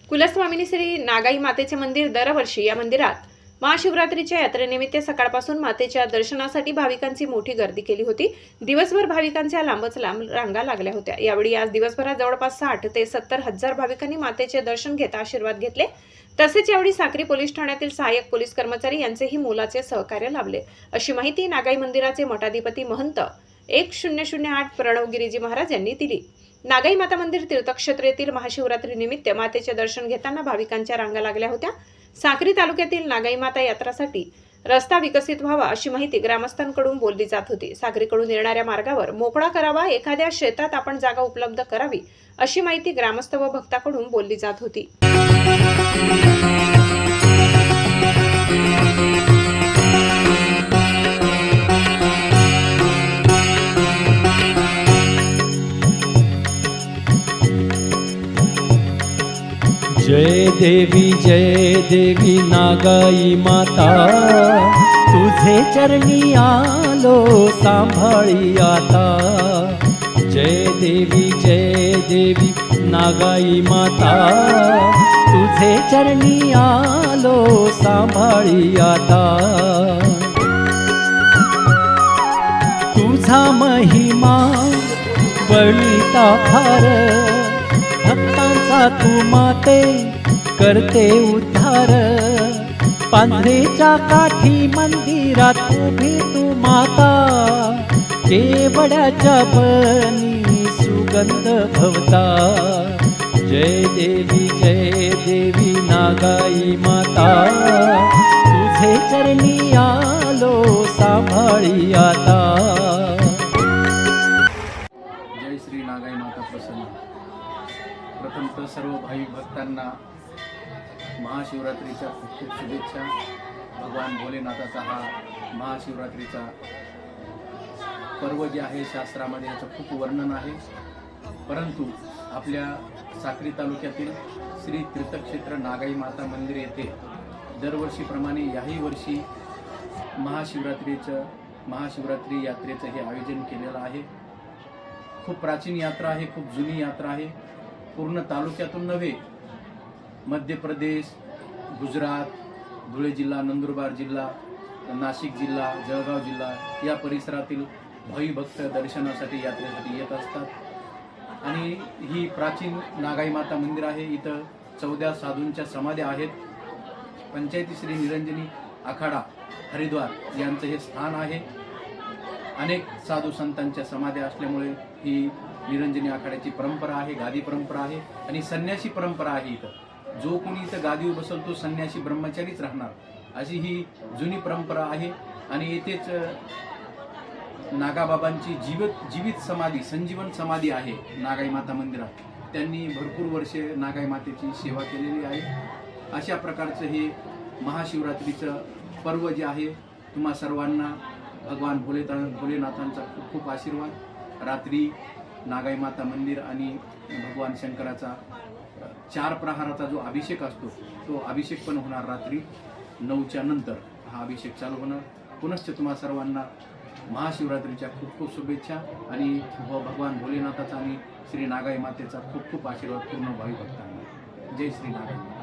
कुलस्वामिनी श्री नागाई मातेचे मंदिर दरवर्षी या मंदिरात महाशिवरात्रीच्या यात्रेनिमित्त सकाळपासून मातेच्या दर्शनासाठी भाविकांची मोठी गर्दी केली होती। दिवसभर भाविकांच्या लांबच लांब रांगा लागल्या होत्या। यावेळी आज दिवसभरात जवळपास 60 ते 70 हजार भाविकांनी मातेचे दर्शन घेत आशीर्वाद घेतले। तसेच यावेळी साक्री पोलीस ठाण्यातील सहाय्यक पोलीस कर्मचारी यांचेही मोलाचे सहकार्य लाभले, अशी माहिती नागाई मंदिराचे मठाधिपती महंत 1008 प्रणव गिरीजी महाराज यांनी दिली। नागाई माता मंदिर तीर्थक्षेत्र येथील महाशिवरात्री निमित्त मातेचे दर्शन घेताना भाविकांच्या रांगा लागल्या होत्या। साक्री तालुक्यातील नागाई माता यात्रासाठी रस्ता विकसित व्हावा अशी माहिती ग्रामस्थांकडून बोलली जात होती। साक्रीकडून येणाऱ्या मार्गावर मोकळा करावा, एखाद्या शेतात आपण जागा उपलब्ध करावी अशी माहिती ग्रामस्थ व भक्तांकडून बोलली जात होती। जय देवी नागाई माता, तुझे चरणी आलो सांभाळी आता। जय देवी नागाई माता, तुझे चरणी आलो सांभाळी आता। तुझा महिमा बळीता फार, भक्तांचा तू माते करते उद्धार। पांढरेच्या काठी मंदिरात उभी तू माता, केवड्याच्या बनी सुगंध भवता। जय देवी नागाई माता, तुझे चरणी आलो सांभाळी आता। जय श्री नागाई माता प्रसन्न। प्रथमतः सर्व भाविक भक्तांना महाशिवरात्रीच्या खूप खूप शुभेच्छा। भगवान भोलेनाथाचा हा महाशिवरात्रीचा पर्व जे आहे शास्त्रामध्ये याचं खूप वर्णन आहे, परंतु आपल्या साक्री तालुक्यातील श्री तीर्थक्षेत्र नागाई माता मंदिर येथे दरवर्षीप्रमाणे याही वर्षी महाशिवरात्री यात्रेचं हे आयोजन केलेलं आहे। खूप प्राचीन यात्रा आहे, खूप जुनी यात्रा आहे। पूर्ण तालुक्यातून नव्हे, मध्य प्रदेश, गुजरात, धुळे जिल्हा, नंदुरबार जिल्हा, नाशिक जिल्हा, जळगाव जिल्हा या परिसरातील भाविक भक्त दर्शनासाठी यात्रेसाठी येत असतात। आणि ही प्राचीन नागाई माता मंदिर आहे। इथं 14 साधूंच्या समाध्या आहेत। पंचायती श्री निरंजनी आखाडा हरिद्वार यांचं हे स्थान आहे। अनेक साधू संतांच्या समाध्या असल्यामुळे ही निरंजनी आखाड्याची परंपरा आहे, गादी परंपरा आहे आणि संन्यासी परंपरा आहे। इथं जो कोणी इथं गादीवर बसल तो संन्यासी ब्रह्मचारीच राहणार, अशी ही जुनी परंपरा आहे। आणि येथेच नागाबाबांची जीवित समाधी, संजीवन समाधी आहे नागाई माता मंदिरात। त्यांनी भरपूर वर्षे नागाई मातेची सेवा केलेली आहे। अशा प्रकारचं हे महाशिवरात्रीचं पर्व जे आहे, तुम्हा सर्वांना भगवान भोलेनाथांचा खूप खूप आशीर्वाद। रात्री नागाई माता मंदिर आणि भगवान शंकराचा 4 प्रहाराचा जो अभिषेक असतो तो अभिषेक पण होणार। रात्री 9च्या नंतर हा अभिषेक चालू होणार। पुनश्च तुम्हा सर्वांना महाशिवरात्रीच्या खूप खूप शुभेच्छा आणि भगवान भोलेनाथाचा आणि श्री नागाई मातेचा खूप खूप आशीर्वाद पूर्ण भाविक भक्तांना। जय श्री नागाई।